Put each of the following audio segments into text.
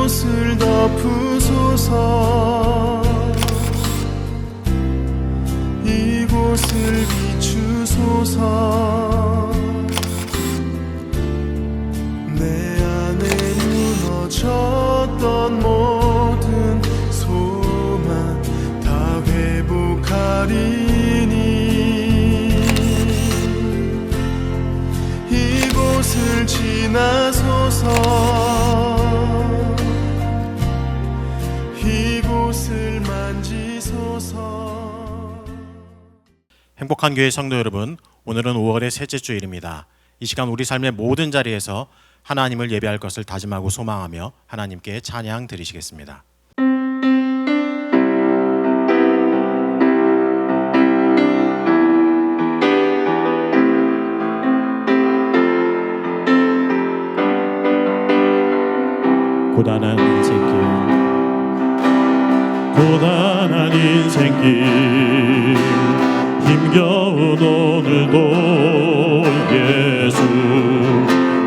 이곳을 덮으소서. 이곳을 비추소서. 내 안에 무너졌던 모든 소망 다 회복하리니 이곳을 지나소서. 이곳을 만지소서. 행복한 교회 성도 여러분, 오늘은 5월의 셋째 주일입니다. 이 시간 우리 삶의 모든 자리에서 하나님을 예배할 것을 다짐하고 소망하며 하나님께 찬양 드리시겠습니다. 고단한 인생길, 고단한 인생길, 힘겨운 오늘도 예수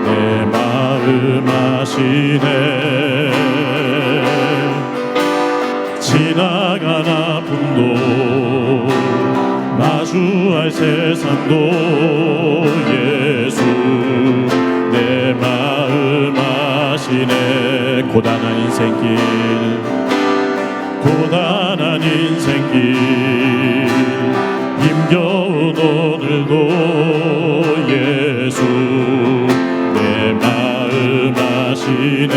내 마음 아시네. 지나간 아픔도 마주할 세상도 예수 내 마음 아시네. 고단한 인생길, 고단한 인생길, 힘겨운 오늘도 예수 내 마음 아시네.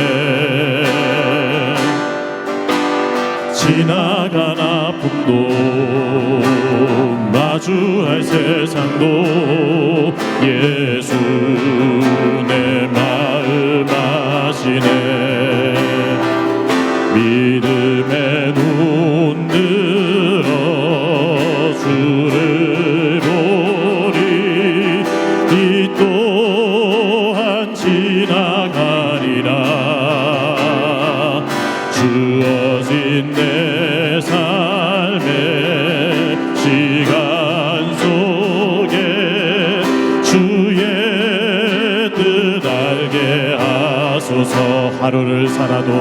지나간 아픔도 마주할 세상도 예수 내 마음 아시네. 믿음의 눈 들어 주를 보리. 이 또한 지나가리라. 주어진 내 삶의 시간 속에 주의 뜻 알게 하소서. 하루를 살아도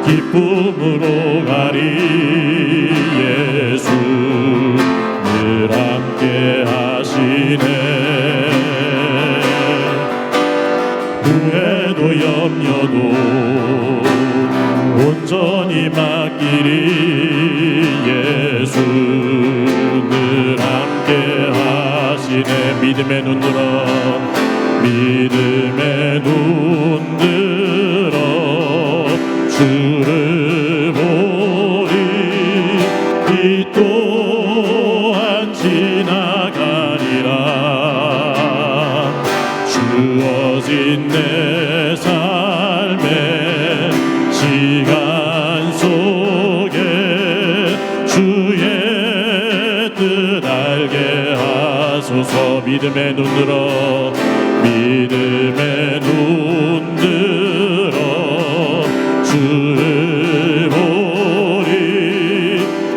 기쁨으로 가리. 예수 늘 함께 하시네. 후회도 염려도 온전히 맡기리. 예수 늘 함께 하시네. 믿음의 눈 들어, 믿음의 눈 들어 주를 보리. 이 또한 지나가리라. 주어진 내 삶의 시간 속에 주의 뜻 알게 하소서. 믿음의 눈 들어, 믿음의 눈 들어 주를 보리.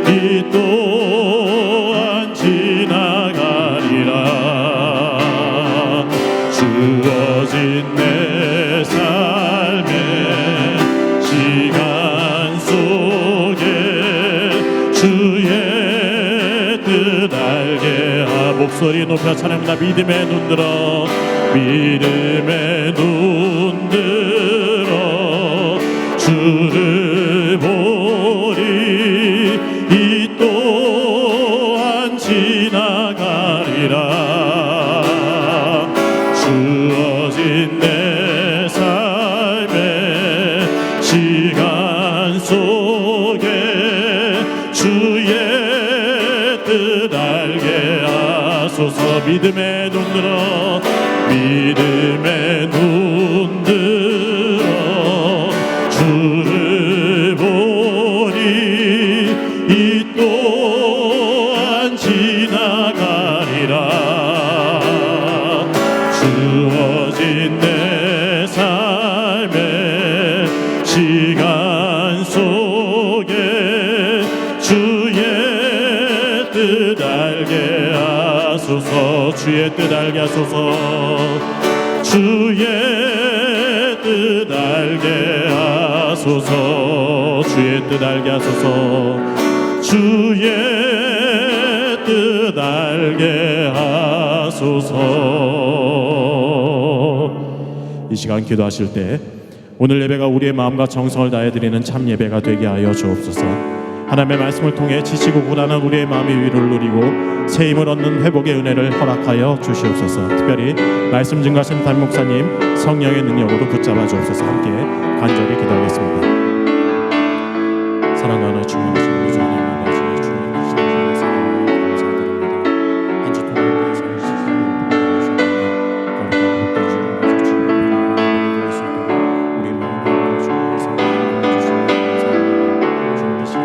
이 또한 지나가리라. 주어진 내 삶의 시간 속에 주의 뜻 알게 하. 목소리 높여 찬양합니다. 믿음의 눈 들어, 믿음의 눈 들어 주를 보리. 이 또한 지나가리라. 주어진 내 삶의 시간 속에 주의 뜻 알게 하소서. 믿음의 눈 들어, 믿음의 눈 들어 주를 보리. 이 또한 지나가리라. 주어진 내 삶의 시간 속에 주의 뜻 알게 하소서. 하소서. 주의 뜻 알게 하소서. 주의 뜻 알게 하소서. 주의 뜻 알게 하소서. 주의 뜻 알게 하소서. 이 시간 기도하실 때 오늘 예배가 우리의 마음과 정성을 다해 드리는 참 예배가 되게 하여 주옵소서. 하나님의 말씀을 통해 지치고 고단한 우리의 마음의 위로를 누리고 새 힘을 얻는 회복의 은혜를 허락하여 주시옵소서. 특별히 말씀 증거하신 담임 목사님 성령의 능력으로 붙잡아 주옵소서. 함께 간절히 기도하겠습니다. 사랑과 하나 충만하신 우리 주님 만나시니 주님 감사드립니다. 한 주 동안 우리의 삶을 우리 마음을 주님의 삶을 주시는 감사합니다. 주님 이 시간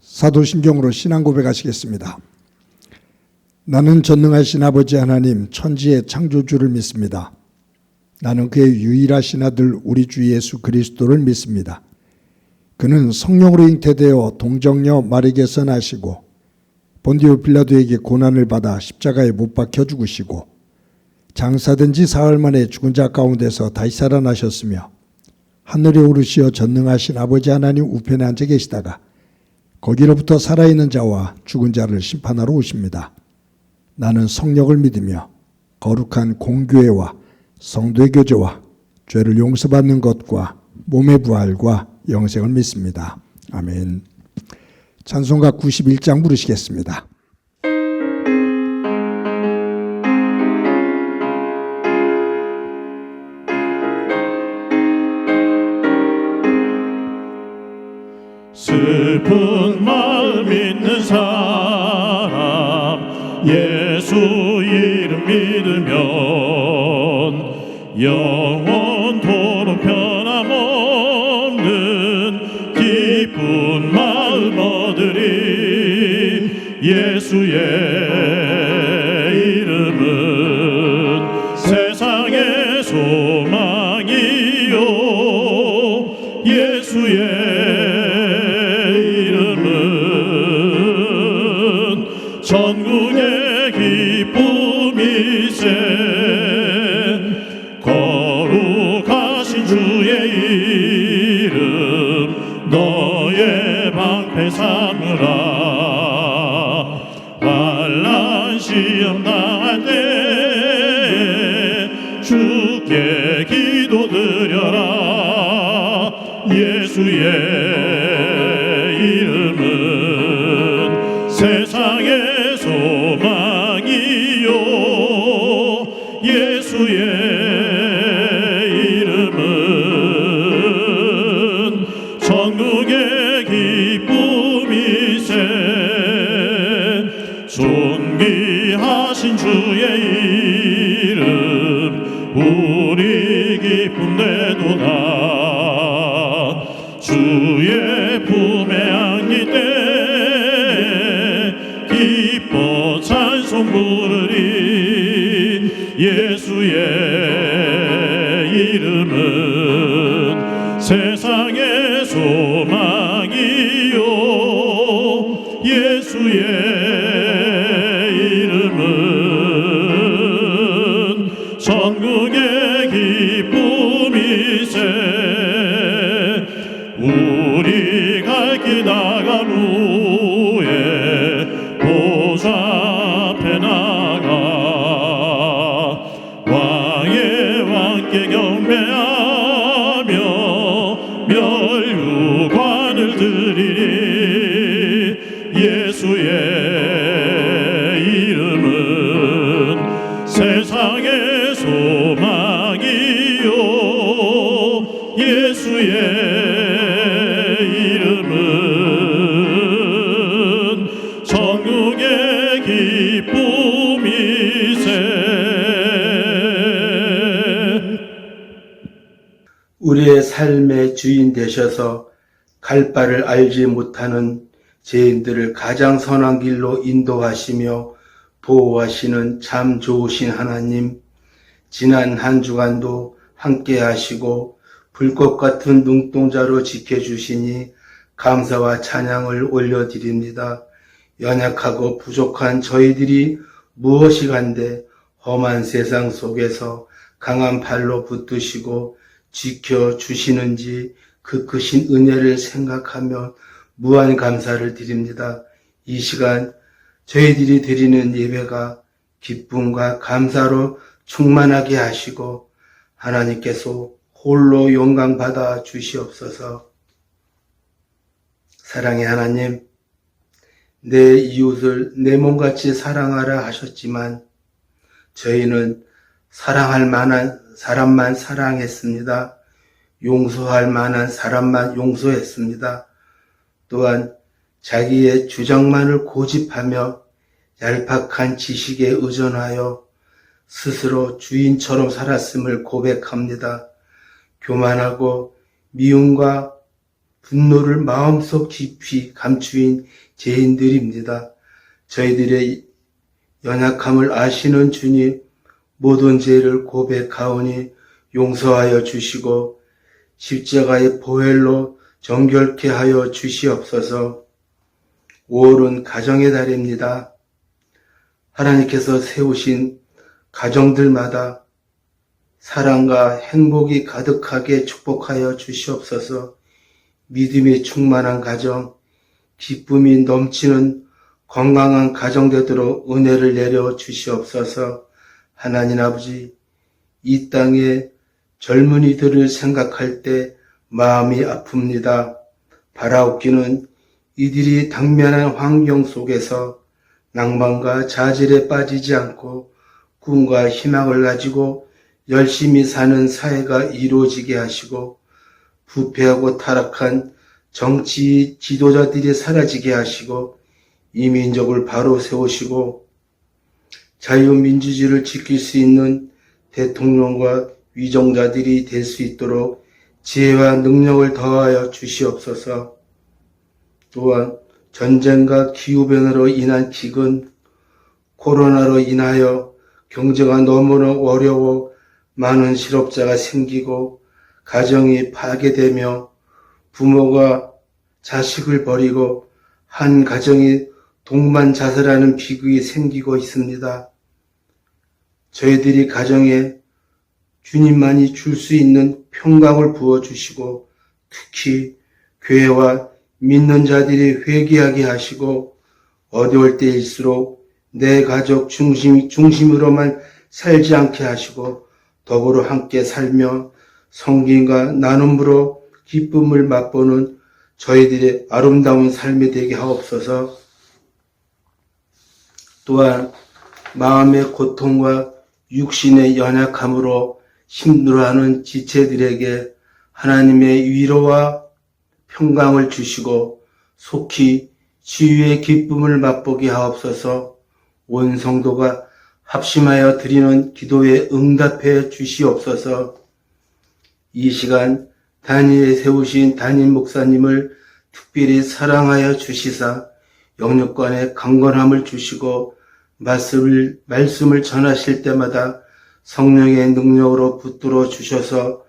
사도신경으로 신앙 고백하시겠습니다. 나는 전능하신 아버지 하나님 천지의 창조주를 믿습니다. 나는 그의 유일하신 아들 우리 주 예수 그리스도를 믿습니다. 그는 성령으로 잉태되어 동정녀 마리에게서 나시고 본디오 빌라도에게 고난을 받아 십자가에 못 박혀 죽으시고 장사된 지 사흘 만에 죽은 자 가운데서 다시 살아나셨으며 하늘에 오르시어 전능하신 아버지 하나님 우편에 앉아 계시다가 거기로부터 살아있는 자와 죽은 자를 심판하러 오십니다. 나는 성령을 믿으며 거룩한 공교회와 성도의 교제와 죄를 용서받는 것과 몸의 부활과 영생을 믿습니다. 아멘. 찬송가 91장 부르시겠습니다. 슬픈 마음 있는 사람 예수 이름 믿으면 영원토록 변함없는 기쁜 마음 얻으리. 예수의 이름은 세상의 소망이요 예수의 전국의 기쁨이세. 거룩하신 주의 이름 너의 방패 삼으라. 환난 시험 당할 때 주께 기도드려라. 예수의 이름은 세상의 소망이요 예수의 이름은 전국의 기쁨이세. 존귀하신 주의 이름 우리 기쁨 내도다. 주의 품에 안길 때 기뻐 찬송 부르리. 예수의 이름은 세상의 소망이요 예수의 이름은 전국의 기쁨이세. 우리 갈 길 나간 후에 보좌 앞에 나가 왕의 왕께 경배하며 멸류 기쁨이세. 우리의 삶의 주인 되셔서 갈 바를 알지 못하는 죄인들을 가장 선한 길로 인도하시며 보호하시는 참 좋으신 하나님, 지난 한 주간도 함께 하시고 불꽃 같은 눈동자로 지켜주시니 감사와 찬양을 올려드립니다. 연약하고 부족한 저희들이 무엇이 간데 험한 세상 속에서 강한 팔로 붙드시고 지켜주시는지 그 크신 은혜를 생각하며 무한 감사를 드립니다. 이 시간 저희들이 드리는 예배가 기쁨과 감사로 충만하게 하시고 하나님께서 홀로 영광 받아 주시옵소서. 사랑의 하나님, 내 이웃을 내 몸같이 사랑하라 하셨지만 저희는 사랑할 만한 사람만 사랑했습니다. 용서할 만한 사람만 용서했습니다. 또한 자기의 주장만을 고집하며 얄팍한 지식에 의존하여 스스로 주인처럼 살았음을 고백합니다. 교만하고 미움과 분노를 마음속 깊이 감추인 죄인들입니다. 저희들의 연약함을 아시는 주님, 모든 죄를 고백하오니 용서하여 주시고 십자가의 보혈로 정결케 하여 주시옵소서. 5월은 가정의 달입니다. 하나님께서 세우신 가정들마다 사랑과 행복이 가득하게 축복하여 주시옵소서. 믿음이 충만한 가정, 기쁨이 넘치는 건강한 가정 되도록 은혜를 내려 주시옵소서. 하나님 아버지, 이 땅의 젊은이들을 생각할 때 마음이 아픕니다. 바라옵기는 이들이 당면한 환경 속에서 낭만과 자질에 빠지지 않고 꿈과 희망을 가지고 열심히 사는 사회가 이루어지게 하시고 부패하고 타락한 정치 지도자들이 사라지게 하시고 이 민족을 바로 세우시고 자유민주주의를 지킬 수 있는 대통령과 위정자들이 될 수 있도록 지혜와 능력을 더하여 주시옵소서. 또한 전쟁과 기후변화로 인한 기근, 코로나로 인하여 경제가 너무나 어려워 많은 실업자가 생기고 가정이 파괴되며 부모가 자식을 버리고 한 가정이 동반 자살하는 비극이 생기고 있습니다. 저희들이 가정에 주님만이 줄 수 있는 평강을 부어주시고 특히 교회와 믿는 자들이 회개하게 하시고 어려울 때일수록 내 가족 중심으로만 살지 않게 하시고 더불어 함께 살며 성김과 나눔으로 기쁨을 맛보는 저희들의 아름다운 삶이 되게 하옵소서. 또한 마음의 고통과 육신의 연약함으로 힘들어하는 지체들에게 하나님의 위로와 평강을 주시고 속히 치유의 기쁨을 맛보게 하옵소서. 온 성도가 합심하여 드리는 기도에 응답해 주시옵소서. 이 시간 단위에 세우신 담임 목사님을 특별히 사랑하여 주시사 영육간의 강건함을 주시고 말씀을 전하실 때마다 성령의 능력으로 붙들어 주셔서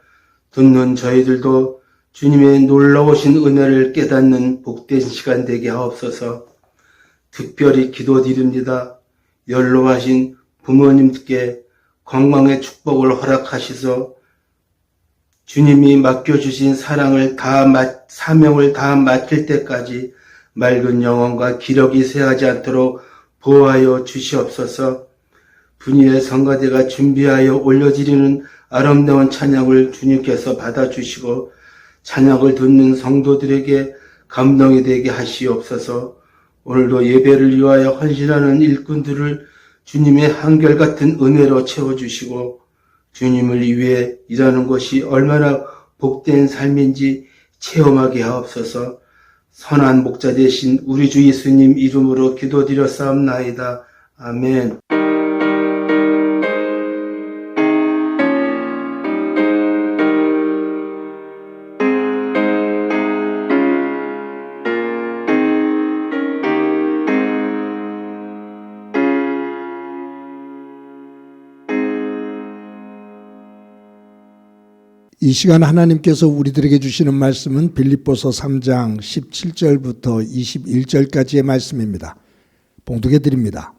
듣는 저희들도 주님의 놀라우신 은혜를 깨닫는 복된 시간 되게 하옵소서. 특별히 기도드립니다. 연로하신 부모님께 건강의 축복을 허락하시소 주님이 맡겨주신 사명을 다 맡길 때까지 맑은 영혼과 기력이 쇠하지 않도록 보호하여 주시옵소서. 분이의 성가대가 준비하여 올려드리는 아름다운 찬양을 주님께서 받아주시고 찬양을 듣는 성도들에게 감동이 되게 하시옵소서. 오늘도 예배를 위하여 헌신하는 일꾼들을 주님의 한결같은 은혜로 채워주시고 주님을 위해 일하는 것이 얼마나 복된 삶인지 체험하게 하옵소서. 선한 목자 되신 우리 주 예수님 이름으로 기도드렸사옵나이다. 아멘. 이 시간 하나님께서 우리들에게 주시는 말씀은 빌립보서 3장 17절부터 21절까지의 말씀입니다. 봉독해 드립니다.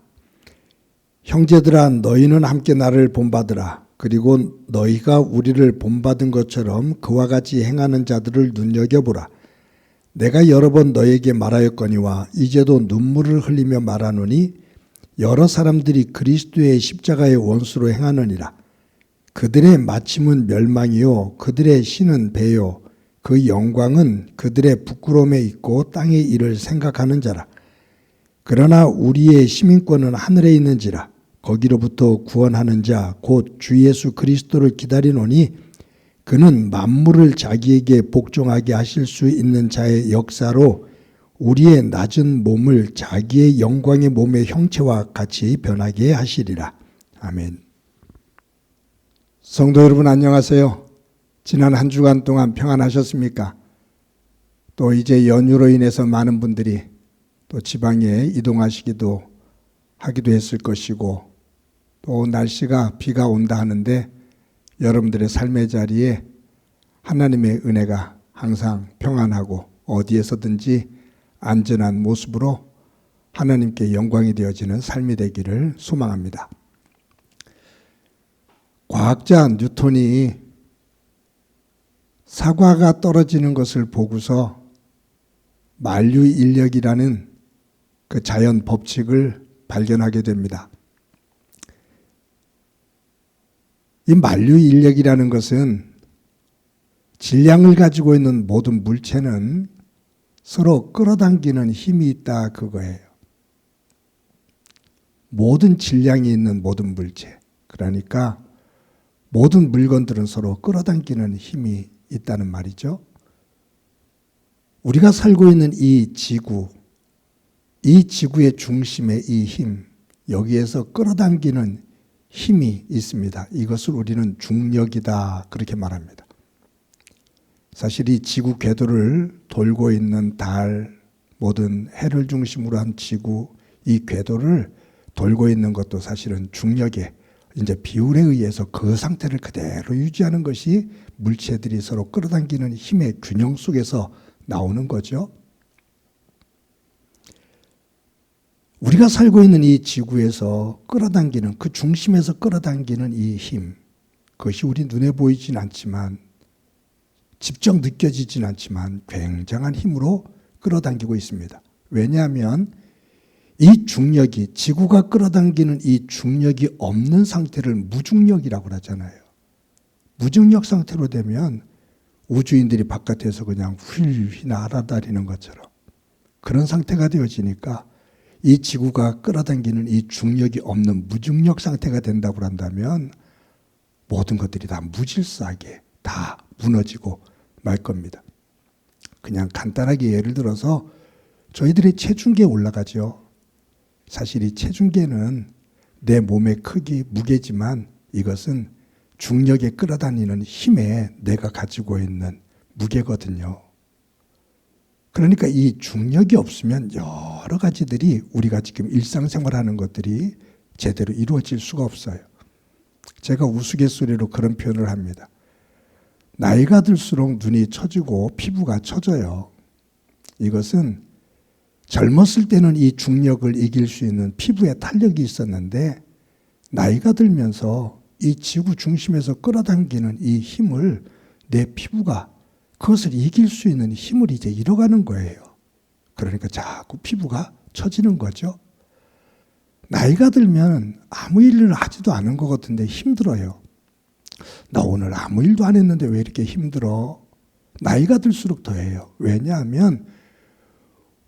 형제들아, 너희는 함께 나를 본받으라. 그리고 너희가 우리를 본받은 것처럼 그와 같이 행하는 자들을 눈여겨보라. 내가 여러 번 너희에게 말하였거니와 이제도 눈물을 흘리며 말하노니 여러 사람들이 그리스도의 십자가의 원수로 행하느니라. 그들의 마침은 멸망이요 그들의 신은 배요 그 영광은 그들의 부끄러움에 있고 땅의 일을 생각하는 자라. 그러나 우리의 시민권은 하늘에 있는지라. 거기로부터 구원하는 자 곧 주 예수 그리스도를 기다리노니 그는 만물을 자기에게 복종하게 하실 수 있는 자의 역사로 우리의 낮은 몸을 자기의 영광의 몸의 형체와 같이 변하게 하시리라. 아멘. 성도 여러분 안녕하세요. 지난 한 주간 동안 평안하셨습니까? 또 이제 연휴로 인해서 많은 분들이 또 지방에 이동하시기도 하기도 했을 것이고 또 날씨가 비가 온다 하는데 여러분들의 삶의 자리에 하나님의 은혜가 항상 평안하고 어디에서든지 안전한 모습으로 하나님께 영광이 되어지는 삶이 되기를 소망합니다. 과학자 뉴턴이 사과가 떨어지는 것을 보고서 만류인력이라는 그 자연 법칙을 발견하게 됩니다. 이 만류인력이라는 것은 질량을 가지고 있는 모든 물체는 서로 끌어당기는 힘이 있다 그거예요. 모든 질량이 있는 모든 물체, 그러니까 모든 물건들은 서로 끌어당기는 힘이 있다는 말이죠. 우리가 살고 있는 이 지구, 이 지구의 중심에 이 힘, 여기에서 끌어당기는 힘이 있습니다. 이것을 우리는 중력이다 그렇게 말합니다. 사실 이 지구 궤도를 돌고 있는 달, 모든 해를 중심으로 한 지구, 이 궤도를 돌고 있는 것도 사실은 중력의 이제 비율에 의해서 그 상태를 그대로 유지하는 것이 물체들이 서로 끌어당기는 힘의 균형 속에서 나오는 거죠. 우리가 살고 있는 이 지구에서 끌어당기는, 그 중심에서 끌어당기는 이 힘, 그것이 우리 눈에 보이진 않지만, 직접 느껴지진 않지만 굉장한 힘으로 끌어당기고 있습니다. 왜냐하면 이 중력이, 지구가 끌어당기는 이 중력이 없는 상태를 무중력이라고 하잖아요. 무중력 상태로 되면 우주인들이 바깥에서 그냥 훌휘 날아다니는 것처럼 그런 상태가 되어지니까 이 지구가 끌어당기는 이 중력이 없는 무중력 상태가 된다고 한다면 모든 것들이 다 무질서하게 다 무너지고 말 겁니다. 그냥 간단하게 예를 들어서 저희들의 체중계에 올라가죠. 사실 이 체중계는 내 몸의 크기, 무게지만 이것은 중력에 끌어다니는 힘에 내가 가지고 있는 무게거든요. 그러니까 이 중력이 없으면 여러 가지들이 우리가 지금 일상생활하는 것들이 제대로 이루어질 수가 없어요. 제가 우스갯소리로 그런 표현을 합니다. 나이가 들수록 눈이 처지고 피부가 처져요. 이것은 젊었을 때는 이 중력을 이길 수 있는 피부에 탄력이 있었는데 나이가 들면서 이 지구 중심에서 끌어당기는 이 힘을 내 피부가 그것을 이길 수 있는 힘을 이제 잃어가는 거예요. 그러니까 자꾸 피부가 처지는 거죠. 나이가 들면 아무 일을 하지도 않은 것 같은데 힘들어요. 나 오늘 아무 일도 안 했는데 왜 이렇게 힘들어? 나이가 들수록 더해요. 왜냐하면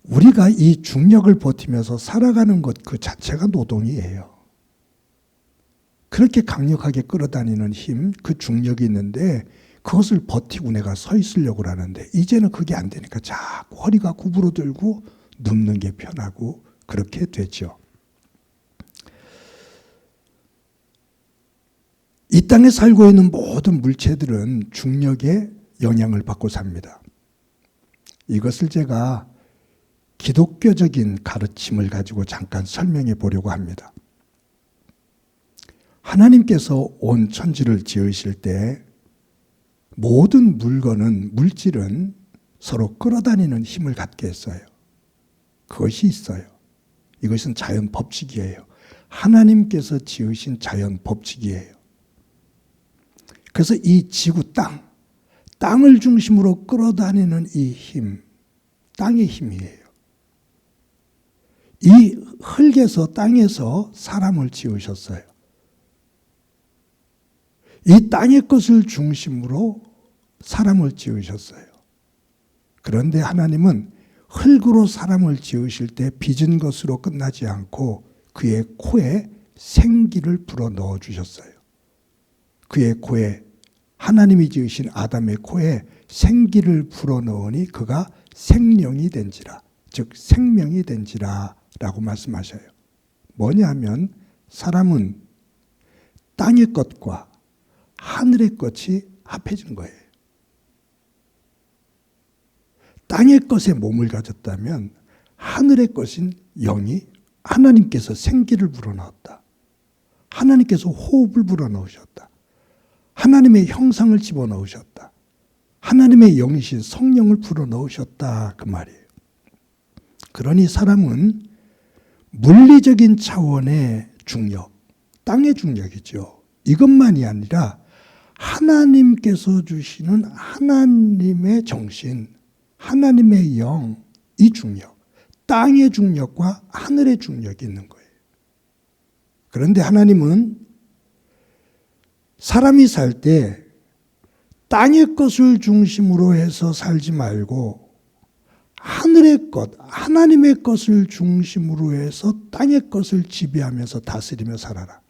우리가 이 중력을 버티면서 살아가는 것 그 자체가 노동이에요. 그렇게 강력하게 끌어다니는 힘, 그 중력이 있는데 그것을 버티고 내가 서 있으려고 하는데 이제는 그게 안 되니까 자꾸 허리가 구부러들고 눕는 게 편하고 그렇게 되죠. 이 땅에 살고 있는 모든 물체들은 중력의 영향을 받고 삽니다. 이것을 제가 기독교적인 가르침을 가지고 잠깐 설명해 보려고 합니다. 하나님께서 온 천지를 지으실 때 모든 물질은 서로 끌어다니는 힘을 갖게 했어요. 그것이 있어요. 이것은 자연 법칙이에요. 하나님께서 지으신 자연 법칙이에요. 그래서 이 지구 땅을 중심으로 끌어다니는 이 힘, 땅의 힘이에요. 이 흙에서 땅에서 사람을 지으셨어요. 이 땅의 것을 중심으로 사람을 지으셨어요. 그런데 하나님은 흙으로 사람을 지으실 때 빚은 것으로 끝나지 않고 그의 코에 생기를 불어 넣어 주셨어요. 그의 코에, 하나님이 지으신 아담의 코에 생기를 불어 넣으니 그가 생령이 된지라, 즉 생명이 된지라 라고 말씀하셔요. 뭐냐면 사람은 땅의 것과 하늘의 것이 합해진 거예요. 땅의 것에 몸을 가졌다면 하늘의 것인 영이 하나님께서 생기를 불어넣었다. 하나님께서 호흡을 불어넣으셨다. 하나님의 형상을 집어넣으셨다. 하나님의 영이신 성령을 불어넣으셨다. 그 말이에요. 그러니 사람은 물리적인 차원의 중력, 땅의 중력이죠. 이것만이 아니라 하나님께서 주시는 하나님의 정신, 하나님의 영, 이 중력, 땅의 중력과 하늘의 중력이 있는 거예요. 그런데 하나님은 사람이 살 때 땅의 것을 중심으로 해서 살지 말고 하늘의 것, 하나님의 것을 중심으로 해서 땅의 것을 지배하면서 다스리며 살아라.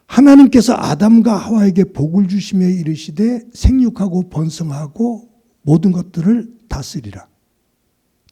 하나님께서 아담과 하와에게 복을 주시며 이르시되 생육하고 번성하고 모든 것들을 다스리라.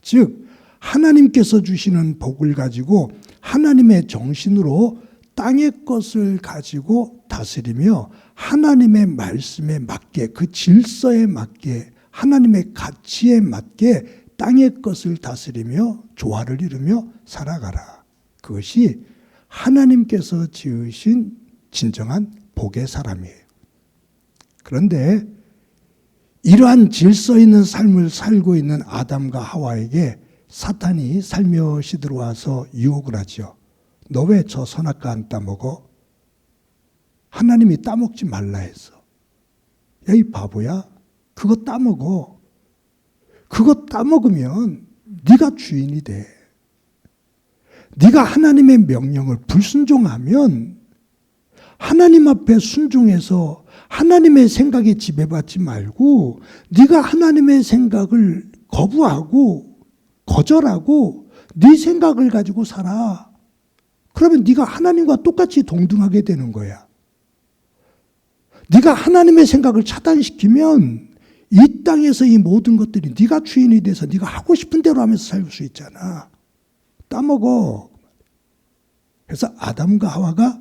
즉 하나님께서 주시는 복을 가지고 하나님의 정신으로 땅의 것을 가지고 다스리며 하나님의 말씀에 맞게, 그 질서에 맞게, 하나님의 가치에 맞게 땅의 것을 다스리며 조화를 이루며 살아가라. 그것이 하나님께서 지으신 진정한 복의 사람이에요. 그런데 이러한 질서 있는 삶을 살고 있는 아담과 하와에게 사탄이 살며시 들어와서 유혹을 하죠. 너 왜 저 선악과 안 따먹어? 하나님이 따먹지 말라 했어. 야, 이 바보야. 그거 따먹어. 그거 따먹으면 네가 주인이 돼. 네가 하나님의 명령을 불순종하면 하나님 앞에 순종해서 하나님의 생각에 지배받지 말고 네가 하나님의 생각을 거부하고 거절하고 네 생각을 가지고 살아. 그러면 네가 하나님과 똑같이 동등하게 되는 거야. 네가 하나님의 생각을 차단시키면 이 땅에서 이 모든 것들이 네가 주인이 돼서 네가 하고 싶은 대로 하면서 살 수 있잖아. 따먹어. 그래서 아담과 하와가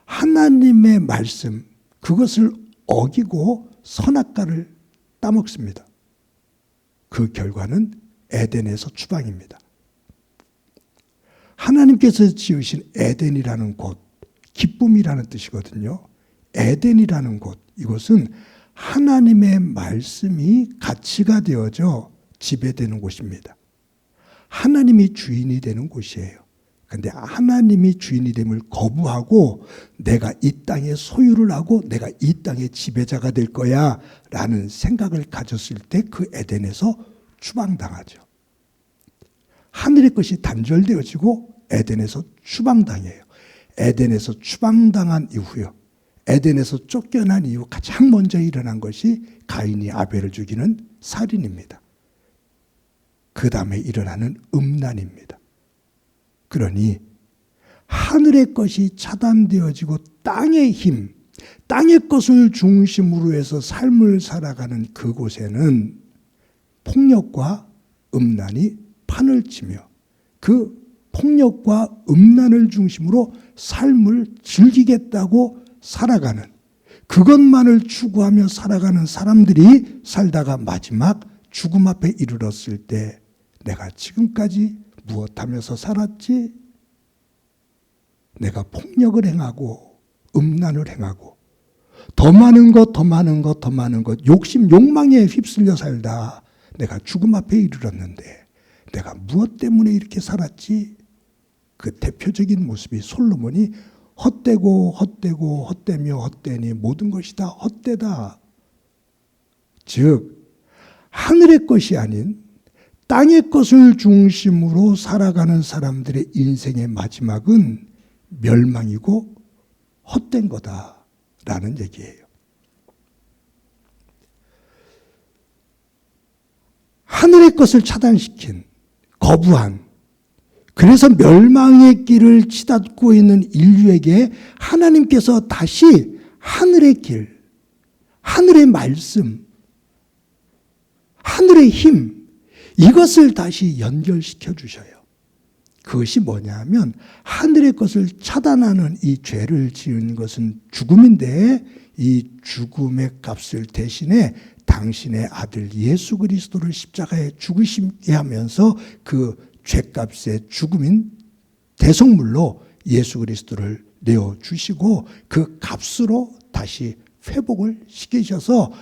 하나님의 말씀, 그것을 어기고 선악과를 따먹습니다. 그 결과는 에덴에서 추방입니다. 하나님께서 지으신 에덴이라는 곳, 기쁨이라는 뜻이거든요. 에덴이라는 곳, 이곳은 하나님의 말씀이 가치가 되어져 지배되는 곳입니다. 하나님이 주인이 되는 곳이에요. 그런데 하나님이 주인이 됨을 거부하고 내가 이 땅의 소유를 하고 내가 이 땅의 지배자가 될 거야 라는 생각을 가졌을 때 그 에덴에서 추방당하죠. 하늘의 것이 단절되어지고 에덴에서 추방당해요. 에덴에서 추방당한 이후요. 에덴에서 쫓겨난 이후 가장 먼저 일어난 것이 가인이 아벨을 죽이는 살인입니다. 그 다음에 일어나는 음란입니다. 그러니 하늘의 것이 차단되어지고 땅의 힘, 땅의 것을 중심으로 해서 삶을 살아가는 그곳에는 폭력과 음란이 판을 치며 그 폭력과 음란을 중심으로 삶을 즐기겠다고 살아가는, 그것만을 추구하며 살아가는 사람들이 살다가 마지막 죽음 앞에 이르렀을 때 내가 지금까지 무엇하면서 살았지? 내가 폭력을 행하고 음란을 행하고 더 많은 것, 더 많은 것, 더 많은 것, 욕심, 욕망에 휩쓸려 살다 내가 죽음 앞에 이르렀는데 내가 무엇 때문에 이렇게 살았지? 그 대표적인 모습이 솔로몬이 헛되고 헛되고 헛되며 헛되니 모든 것이 다 헛되다. 즉 하늘의 것이 아닌 땅의 것을 중심으로 살아가는 사람들의 인생의 마지막은 멸망이고 헛된 거다라는 얘기예요. 하늘의 것을 차단시킨, 거부한, 그래서 멸망의 길을 치닫고 있는 인류에게 하나님께서 다시 하늘의 길, 하늘의 말씀, 하늘의 힘, 이것을 다시 연결시켜 주셔요. 그것이 뭐냐 하면 하늘의 것을 차단하는 이 죄를 지은 것은 죽음인데 이 죽음의 값을 대신에 당신의 아들 예수 그리스도를 십자가에 죽으시게 하면서 그 죄값의 죽음인 대속물로 예수 그리스도를 내어주시고 그 값으로 다시 회복을 시키셔서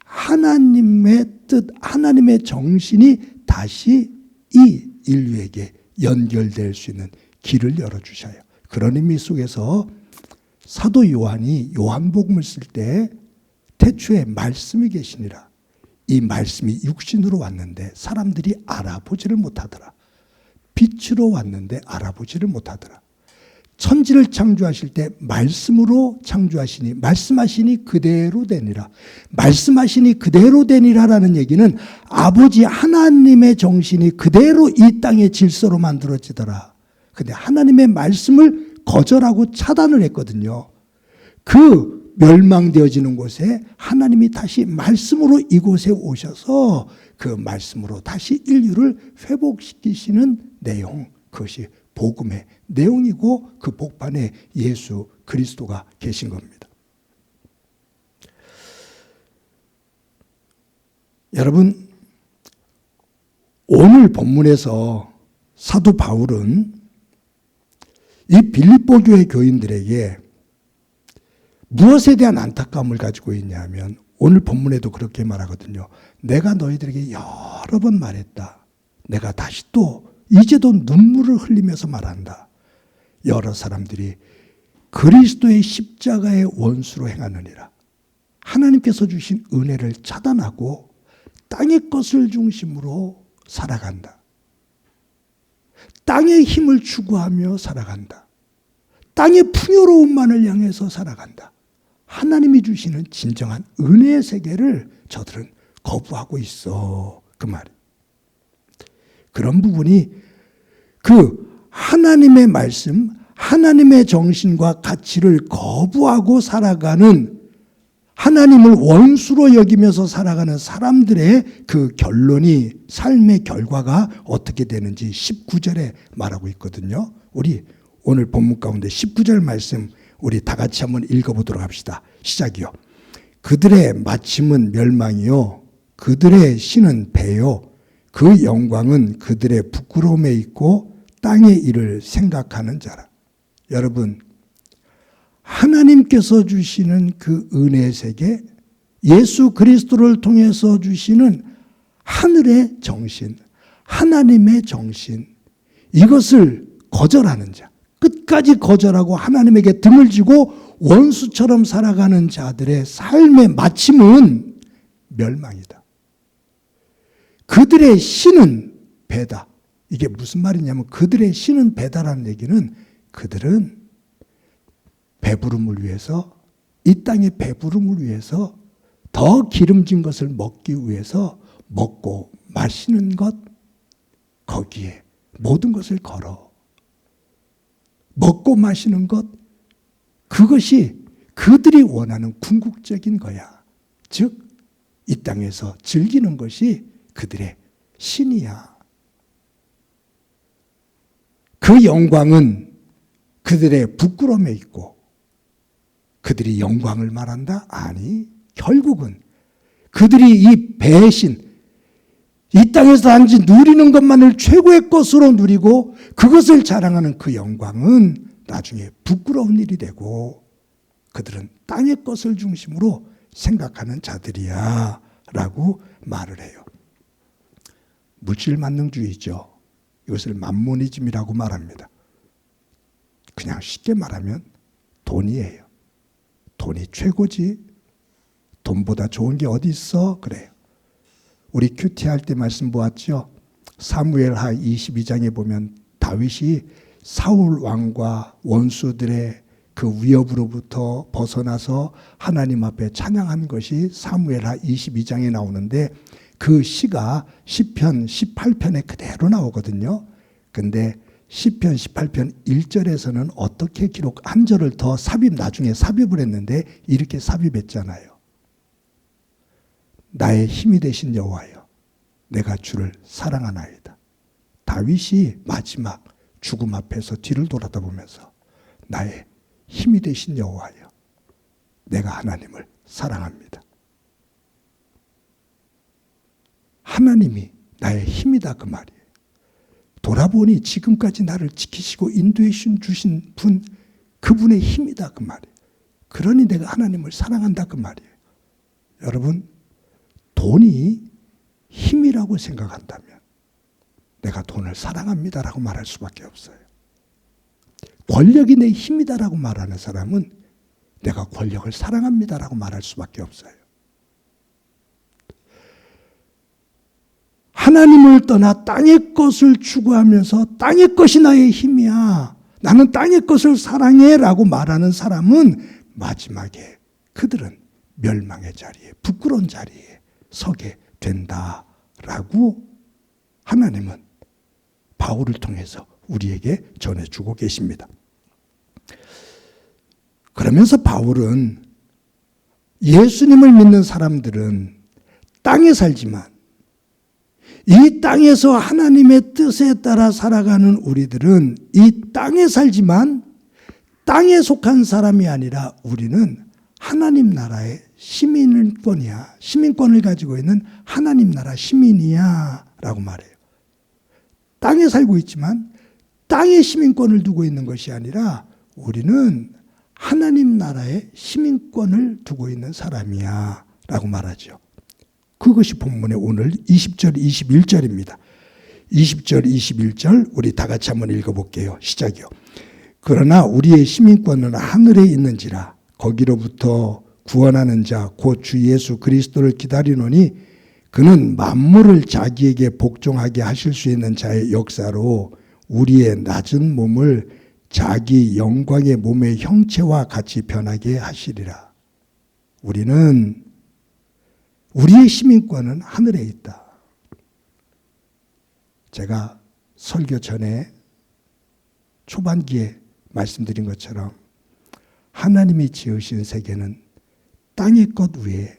하나님의 뜻, 하나님의 정신이 다시 이 인류에게 연결될 수 있는 길을 열어주셔요. 그런 의미 속에서 사도 요한이 요한복음을 쓸 때 태초에 말씀이 계시니라. 이 말씀이 육신으로 왔는데 사람들이 알아보지를 못하더라. 빛으로 왔는데 알아보지를 못하더라. 천지를 창조하실 때 말씀으로 창조하시니 말씀하시니 그대로 되니라. 말씀하시니 그대로 되니라라는 얘기는 아버지 하나님의 정신이 그대로 이 땅의 질서로 만들어지더라. 근데 하나님의 말씀을 거절하고 차단을 했거든요. 그 멸망되어지는 곳에 하나님이 다시 말씀으로 이곳에 오셔서 그 말씀으로 다시 인류를 회복시키시는 내용, 그것이 복음의 내용이고 그 복판에 예수 그리스도가 계신 겁니다. 여러분, 오늘 본문에서 사도 바울은 이 빌립보 교회 교인들에게 무엇에 대한 안타까움을 가지고 있냐면 오늘 본문에도 그렇게 말하거든요. 내가 너희들에게 여러 번 말했다. 내가 다시 또 이제도 눈물을 흘리면서 말한다. 여러 사람들이 그리스도의 십자가의 원수로 행하느니라. 하나님께서 주신 은혜를 차단하고 땅의 것을 중심으로 살아간다. 땅의 힘을 추구하며 살아간다. 땅의 풍요로움만을 향해서 살아간다. 하나님이 주시는 진정한 은혜의 세계를 저들은 거부하고 있어. 그 말이에요. 그런 부분이 그 하나님의 말씀, 하나님의 정신과 가치를 거부하고 살아가는, 하나님을 원수로 여기면서 살아가는 사람들의 그 결론이, 삶의 결과가 어떻게 되는지 19절에 말하고 있거든요. 우리 오늘 본문 가운데 19절 말씀 우리 다 같이 한번 읽어보도록 합시다. 시작이요. 그들의 마침은 멸망이요, 그들의 신은 배요, 그 영광은 그들의 부끄러움에 있고 땅의 일을 생각하는 자라. 여러분, 하나님께서 주시는 그 은혜의 세계, 예수 그리스도를 통해서 주시는 하늘의 정신, 하나님의 정신, 이것을 거절하는 자, 끝까지 거절하고 하나님에게 등을 지고 원수처럼 살아가는 자들의 삶의 마침은 멸망이다. 그들의 신은 배다. 이게 무슨 말이냐면 그들의 신은 배다라는 얘기는 그들은 배부름을 위해서, 이 땅의 배부름을 위해서, 더 기름진 것을 먹기 위해서 먹고 마시는 것, 거기에 모든 것을 걸어. 먹고 마시는 것, 그것이 그들이 원하는 궁극적인 거야. 즉, 이 땅에서 즐기는 것이 그들의 신이야. 그 그 영광은 그들의 부끄러움에 있고 그들이 영광을 말한다? 아니, 결국은 그들이 이 배신, 이 땅에서 단지 누리는 것만을 최고의 것으로 누리고 그것을 자랑하는 그 영광은 나중에 부끄러운 일이 되고 그들은 땅의 것을 중심으로 생각하는 자들이야 라고 말을 해요. 물질만능주의죠. 이것을 만모니즘이라고 말합니다. 그냥 쉽게 말하면 돈이에요. 돈이 최고지. 돈보다 좋은 게 어디 있어? 그래요. 우리 큐티 할 때 말씀 보았죠? 사무엘하 22장에 보면 다윗이 사울 왕과 원수들의 그 위협으로부터 벗어나서 하나님 앞에 찬양한 것이 사무엘하 22장에 나오는데 그 시가 시편 18편에 그대로 나오거든요. 근데 시편 18편 1절에서는 어떻게 기록, 한 절을 더 나중에 삽입을 했는데 이렇게 삽입했잖아요. 나의 힘이 되신 여호와여, 내가 주를 사랑하나이다. 다윗이 마지막 죽음 앞에서 뒤를 돌아다보면서 나의 힘이 되신 여호와여, 내가 하나님을 사랑합니다. 하나님이 나의 힘이다 그 말이에요. 돌아보니 지금까지 나를 지키시고 인도해 주신 분, 그분의 힘이다 그 말이에요. 그러니 내가 하나님을 사랑한다 그 말이에요. 여러분, 돈이 힘이라고 생각한다면 내가 돈을 사랑합니다라고 말할 수밖에 없어요. 권력이 내 힘이다라고 말하는 사람은 내가 권력을 사랑합니다라고 말할 수밖에 없어요. 하나님을 떠나 땅의 것을 추구하면서 땅의 것이 나의 힘이야, 나는 땅의 것을 사랑해 라고 말하는 사람은 마지막에 그들은 멸망의 자리에, 부끄러운 자리에 서게 된다라고 하나님은 바울을 통해서 우리에게 전해주고 계십니다. 그러면서 바울은 예수님을 믿는 사람들은 땅에 살지만 이 땅에서 하나님의 뜻에 따라 살아가는 우리들은 이 땅에 살지만 땅에 속한 사람이 아니라 우리는 하나님 나라의 시민권이야. 시민권을 가지고 있는 하나님 나라 시민이야 라고 말해요. 땅에 살고 있지만 땅의 시민권을 두고 있는 것이 아니라 우리는 하나님 나라의 시민권을 두고 있는 사람이야 라고 말하죠. 그것이 본문의 오늘 20절 21절입니다. 20절 21절 우리 다 같이 한번 읽어볼게요. 시작이요. 그러나 우리의 시민권은 하늘에 있는지라 거기로부터 구원하는 자 곧 주 예수 그리스도를 기다리노니 그는 만물을 자기에게 복종하게 하실 수 있는 자의 역사로 우리의 낮은 몸을 자기 영광의 몸의 형체와 같이 변하게 하시리라. 우리의 시민권은 하늘에 있다. 제가 설교 전에 초반기에 말씀드린 것처럼 하나님이 지으신 세계는 땅의 것 위에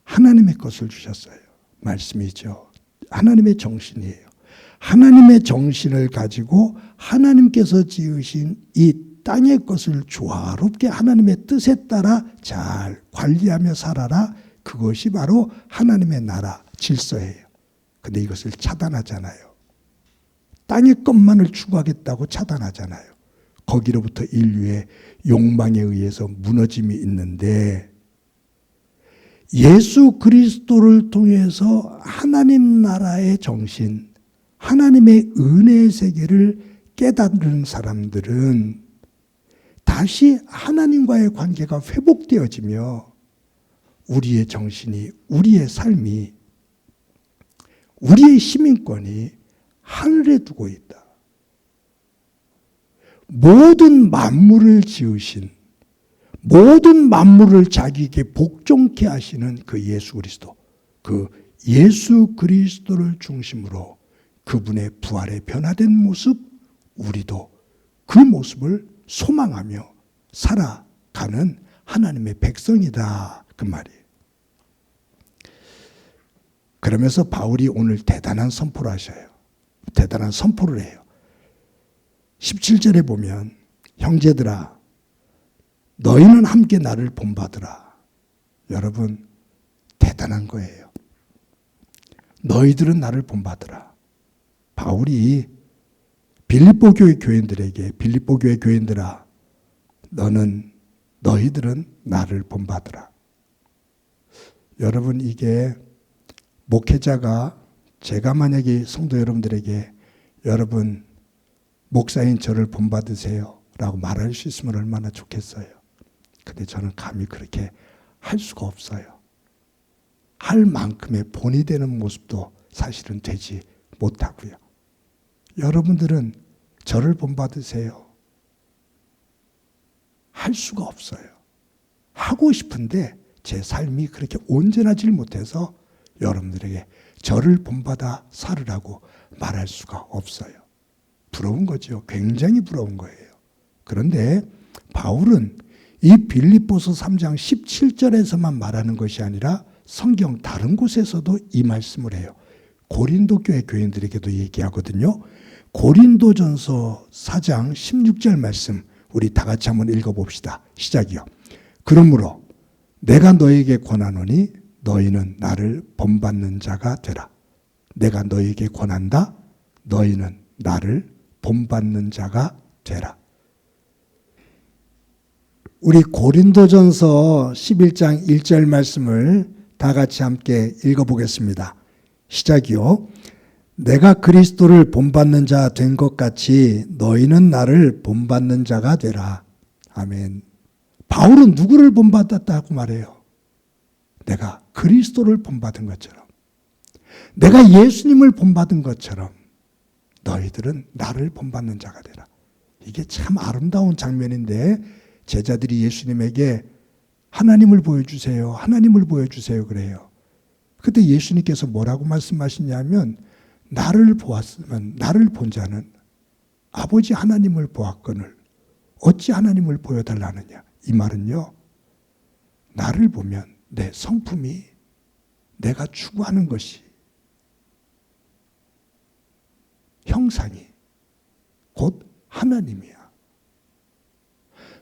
하나님의 것을 주셨어요. 말씀이죠. 하나님의 정신이에요. 하나님의 정신을 가지고 하나님께서 지으신 이 땅의 것을 조화롭게 하나님의 뜻에 따라 잘 관리하며 살아라. 그것이 바로 하나님의 나라 질서예요. 근데 이것을 차단하잖아요. 땅의 것만을 추구하겠다고 차단하잖아요. 거기로부터 인류의 욕망에 의해서 무너짐이 있는데 예수 그리스도를 통해서 하나님 나라의 정신, 하나님의 은혜의 세계를 깨닫는 사람들은 다시 하나님과의 관계가 회복되어지며 우리의 정신이, 우리의 삶이, 우리의 시민권이 하늘에 두고 있다. 모든 만물을 지으신, 모든 만물을 자기에게 복종케 하시는 그 예수 그리스도, 그 예수 그리스도를 중심으로 그분의 부활에 변화된 모습, 우리도 그 모습을 소망하며 살아가는 하나님의 백성이다. 그 말이에요. 그러면서 바울이 오늘 대단한 선포를 하셔요. 대단한 선포를 해요. 17절에 보면 형제들아 너희는 함께 나를 본받으라. 여러분 대단한 거예요. 너희들은 나를 본받으라. 바울이 빌립보 교회 교인들에게 빌립보 교회 교인들아 너희들은 나를 본받으라. 여러분 이게 목회자가 제가 만약에 성도 여러분들에게 여러분 목사인 저를 본받으세요 라고 말할 수 있으면 얼마나 좋겠어요. 근데 저는 감히 그렇게 할 수가 없어요. 할 만큼의 본이 되는 모습도 사실은 되지 못하고요. 여러분들은 저를 본받으세요. 할 수가 없어요. 하고 싶은데 제 삶이 그렇게 온전하지 못해서 여러분들에게 저를 본받아 살으라고 말할 수가 없어요. 부러운 거죠. 굉장히 부러운 거예요. 그런데 바울은 이 빌립보서 3장 17절에서만 말하는 것이 아니라 성경 다른 곳에서도 이 말씀을 해요. 고린도 교회 교인들에게도 얘기하거든요. 고린도전서 4장 16절 말씀 우리 다 같이 한번 읽어봅시다. 시작이요. 그러므로 내가 너에게 권하노니 너희는 나를 본받는 자가 되라. 내가 너에게 권한다. 너희는 나를 본받는 자가 되라. 우리 고린도전서 11장 1절 말씀을 다 같이 함께 읽어보겠습니다. 시작이요. 내가 그리스도를 본받는 자 된 것 같이 너희는 나를 본받는 자가 되라. 아멘. 바울은 누구를 본받았다고 말해요? 내가 그리스도를 본받은 것처럼, 내가 예수님을 본받은 것처럼 너희들은 나를 본받는 자가 되라. 이게 참 아름다운 장면인데 제자들이 예수님에게 하나님을 보여주세요. 하나님을 보여주세요. 그래요. 그때 예수님께서 뭐라고 말씀하시냐면 나를 보았으면 나를 본 자는 아버지 하나님을 보았거늘 어찌 하나님을 보여달라느냐. 이 말은요. 나를 보면 내 성품이 내가 추구하는 것이 형상이 곧 하나님이야.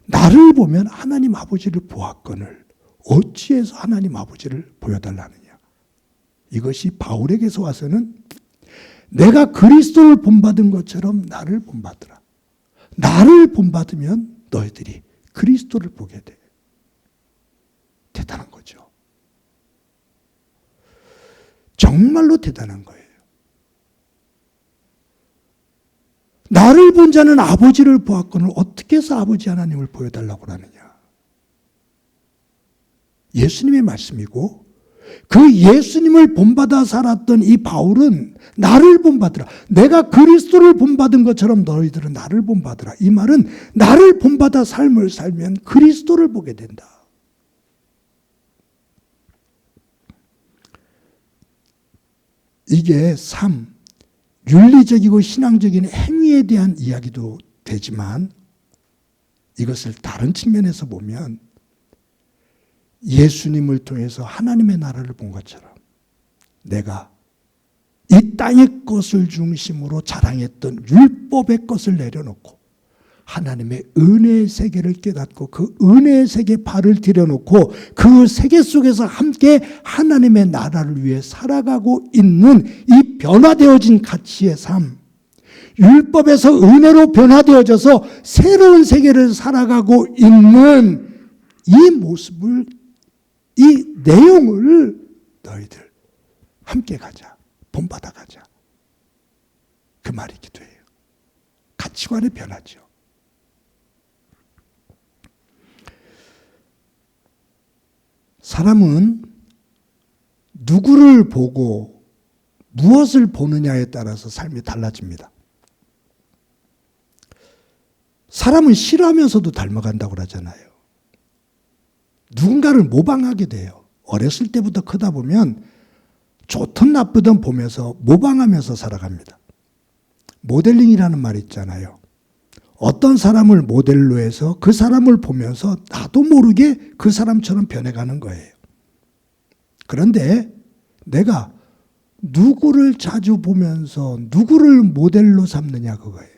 나를 보면 하나님 아버지를 보았거늘 어찌해서 하나님 아버지를 보여달라느냐. 이것이 바울에게서 와서는 내가 그리스도를 본받은 것처럼 나를 본받으라. 나를 본받으면 너희들이 그리스도를 보게 돼. 대단한 거죠. 정말로 대단한 거예요. 나를 본 자는 아버지를 보았거늘 어떻게 해서 아버지 하나님을 보여달라고 하느냐. 예수님의 말씀이고 그 예수님을 본받아 살았던 이 바울은 나를 본받으라. 내가 그리스도를 본받은 것처럼 너희들은 나를 본받으라. 이 말은 나를 본받아 삶을 살면 그리스도를 보게 된다. 이게 삶, 윤리적이고 신앙적인 행위에 대한 이야기도 되지만 이것을 다른 측면에서 보면 예수님을 통해서 하나님의 나라를 본 것처럼 내가 이 땅의 것을 중심으로 자랑했던 율법의 것을 내려놓고 하나님의 은혜의 세계를 깨닫고 그 은혜의 세계에 발을 들여놓고 그 세계 속에서 함께 하나님의 나라를 위해 살아가고 있는 이 변화되어진 가치의 삶, 율법에서 은혜로 변화되어져서 새로운 세계를 살아가고 있는 이 모습을, 이 내용을 너희들 함께 가자, 본받아 가자. 그 말이 기도예요. 가치관의 변화죠. 사람은 누구를 보고 무엇을 보느냐에 따라서 삶이 달라집니다. 사람은 싫어하면서도 닮아간다고 그러잖아요. 누군가를 모방하게 돼요. 어렸을 때부터 크다 보면 좋든 나쁘든 보면서 모방하면서 살아갑니다. 모델링이라는 말이 있잖아요. 어떤 사람을 모델로 해서 그 사람을 보면서 나도 모르게 그 사람처럼 변해가는 거예요. 그런데 내가 누구를 자주 보면서 누구를 모델로 삼느냐 그거예요.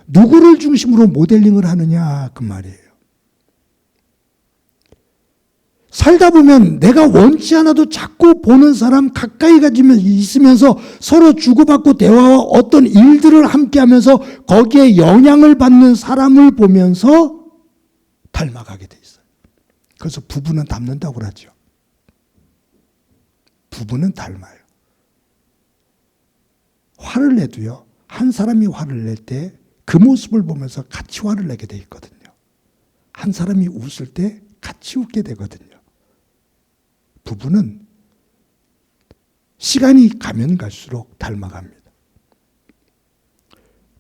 누구를 누구를 중심으로 모델링을 하느냐 그 말이에요. 살다 보면 내가 원치 않아도 자꾸 보는 사람 가까이 가지면 있으면서 서로 주고받고 대화와 어떤 일들을 함께 하면서 거기에 영향을 받는 사람을 보면서 닮아가게 돼 있어요. 그래서 부부는 닮는다고 그러죠. 부부는 닮아요. 화를 내도요. 한 사람이 화를 낼 때 그 모습을 보면서 같이 화를 내게 돼 있거든요. 한 사람이 웃을 때 같이 웃게 되거든요. 부부는 시간이 가면 갈수록 닮아갑니다.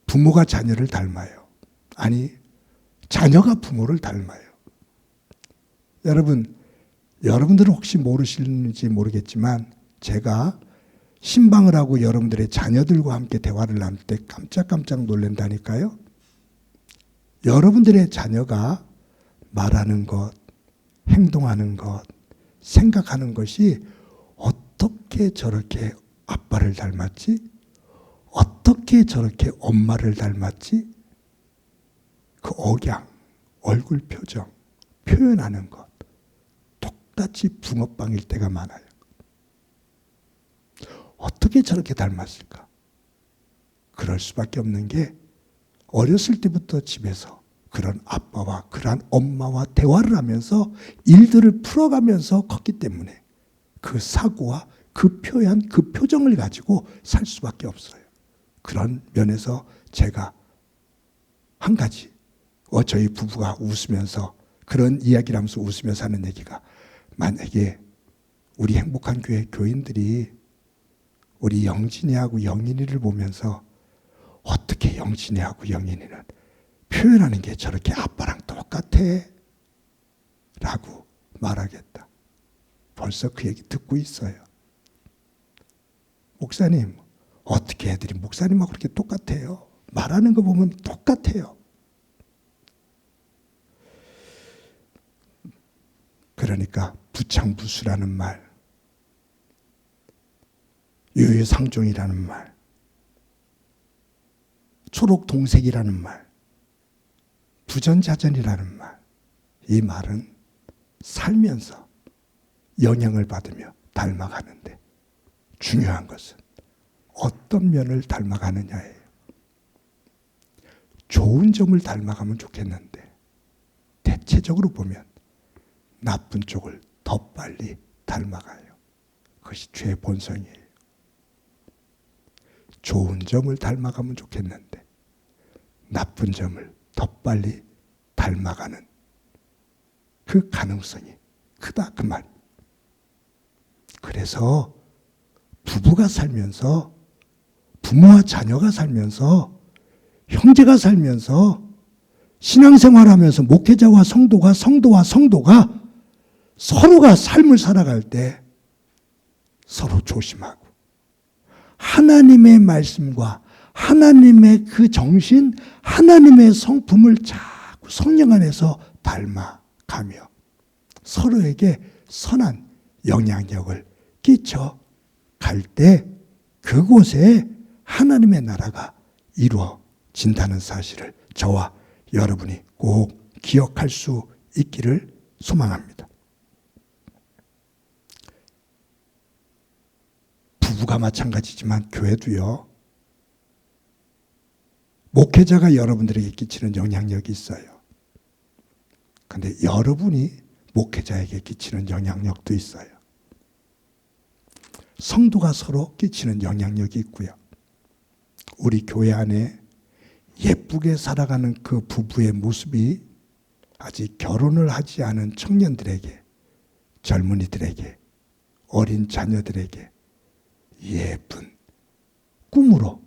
부모가 자녀를 닮아요. 아니, 자녀가 부모를 닮아요. 여러분들은 혹시 모르시는지 모르겠지만 제가 신방을 하고 여러분들의 자녀들과 함께 대화를 나눌 때 깜짝깜짝 놀란다니까요. 여러분들의 자녀가 말하는 것, 행동하는 것, 생각하는 것이 어떻게 저렇게 아빠를 닮았지? 어떻게 저렇게 엄마를 닮았지? 그 억양, 얼굴 표정, 표현하는 것 똑같이 붕어빵일 때가 많아요. 어떻게 저렇게 닮았을까? 그럴 수밖에 없는 게 어렸을 때부터 집에서 그런 아빠와 그런 엄마와 대화를 하면서 일들을 풀어가면서 컸기 때문에 그 사고와 그 표현, 그 표정을 가지고 살 수밖에 없어요. 그런 면에서 제가 한 가지 저희 부부가 웃으면서 그런 이야기를 하면서 웃으면서 하는 얘기가 만약에 우리 행복한 교회 교인들이 우리 영진이하고 영인이를 보면서 어떻게 영진이하고 영인이는 표현하는 게 저렇게 아빠랑 똑같아 라고 말하겠다. 벌써 그 얘기 듣고 있어요. 목사님, 어떻게 애들이 목사님하고 그렇게 똑같아요? 말하는 거 보면 똑같아요. 그러니까 부창부수라는 말, 유유상종이라는 말, 초록동색이라는 말, 부전자전이라는 말, 이 말은 살면서 영향을 받으며 닮아가는데 중요한 것은 어떤 면을 닮아가느냐예요. 좋은 점을 닮아가면 좋겠는데 대체적으로 보면 나쁜 쪽을 더 빨리 닮아가요. 그것이 죄의 본성이에요. 좋은 점을 닮아가면 좋겠는데 나쁜 점을 더 빨리 닮아가는 그 가능성이 크다 그 말. 그래서 부부가 살면서 부모와 자녀가 살면서 형제가 살면서 신앙생활하면서 목회자와 성도가 서로가 삶을 살아갈 때 서로 조심하고 하나님의 말씀과 하나님의 그 정신, 하나님의 성품을 자꾸 성령 안에서 닮아가며 서로에게 선한 영향력을 끼쳐 갈 때 그곳에 하나님의 나라가 이루어진다는 사실을 저와 여러분이 꼭 기억할 수 있기를 소망합니다. 부부가 마찬가지지만 교회도요. 목회자가 여러분들에게 끼치는 영향력이 있어요. 그런데 여러분이 목회자에게 끼치는 영향력도 있어요. 성도가 서로 끼치는 영향력이 있고요. 우리 교회 안에 예쁘게 살아가는 그 부부의 모습이 아직 결혼을 하지 않은 청년들에게, 젊은이들에게, 어린 자녀들에게 예쁜 꿈으로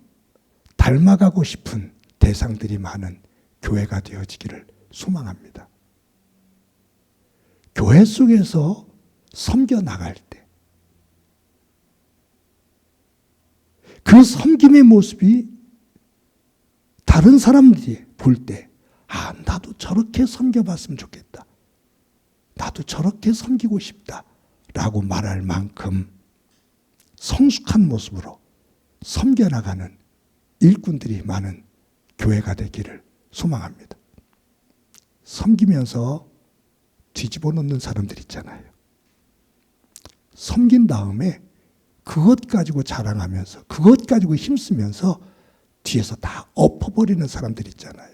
닮아가고 싶은 대상들이 많은 교회가 되어지기를 소망합니다. 교회 속에서 섬겨 나갈 때 그 섬김의 모습이 다른 사람들이 볼 때 나도 저렇게 섬겨봤으면 좋겠다. 나도 저렇게 섬기고 싶다. 라고 말할 만큼 성숙한 모습으로 섬겨나가는 일꾼들이 많은 교회가 되기를 소망합니다. 섬기면서 뒤집어 놓는 사람들 있잖아요. 섬긴 다음에 그것 가지고 자랑하면서 그것 가지고 힘쓰면서 뒤에서 다 엎어버리는 사람들 있잖아요.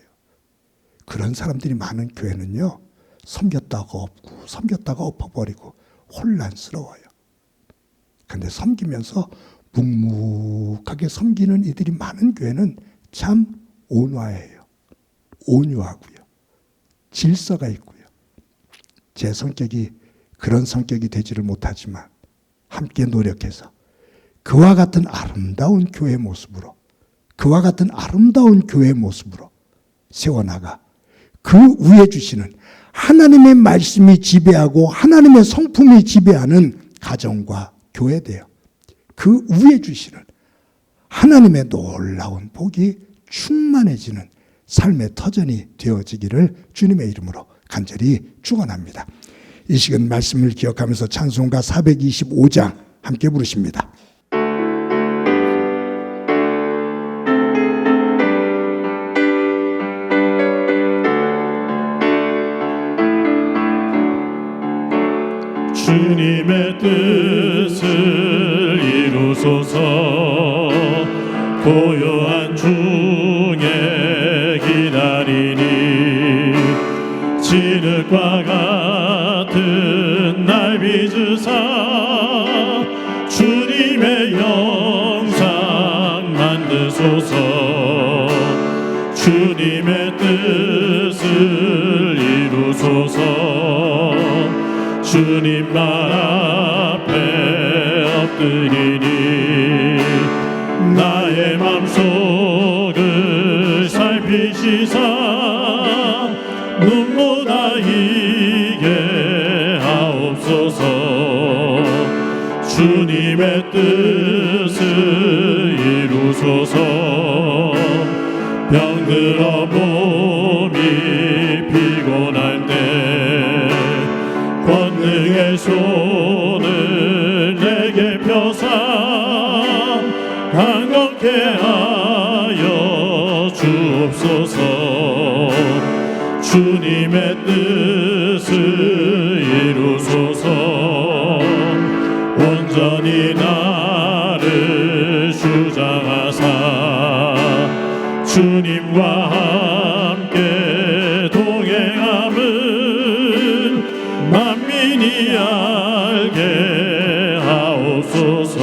그런 사람들이 많은 교회는요, 섬겼다가 엎고 섬겼다가 엎어버리고 혼란스러워요. 그런데 섬기면서 묵묵하게 섬기는 이들이 많은 교회는 참 온화해요. 온유하고요. 질서가 있고요. 제 성격이 그런 성격이 되지를 못하지만 함께 노력해서 그와 같은 아름다운 교회의 모습으로, 그와 같은 아름다운 교회의 모습으로 세워나가 그 위에 주시는 하나님의 말씀이 지배하고 하나님의 성품이 지배하는 가정과 교회돼요. 그 위에 주시는 하나님의 놀라운 복이 충만해지는 삶의 터전이 되어지기를 주님의 이름으로 간절히 축원합니다. 이 시간 말씀을 기억하면서 찬송가 425장 함께 부르십니다. 주님의 뜻을 이루소서. 고요한 중에 기다리니 진흙과 같은 날 빚으사 주님의 영상 만드소서. 주님의 뜻을 이루소서. 주님 말 앞에 엎드리니 나의 맘속을 살피시사 눈보다이게 하옵소서. 주님의 뜻을 이루소서. 병들어 몸이 피곤할 때 권능의 손을 내게 펴사 강건케 하여 주옵소서. 주님의 뜻을 이루소서. 온전히 나를 주장하사 주님과 함께 동행함을 만민이 알게 하옵소서.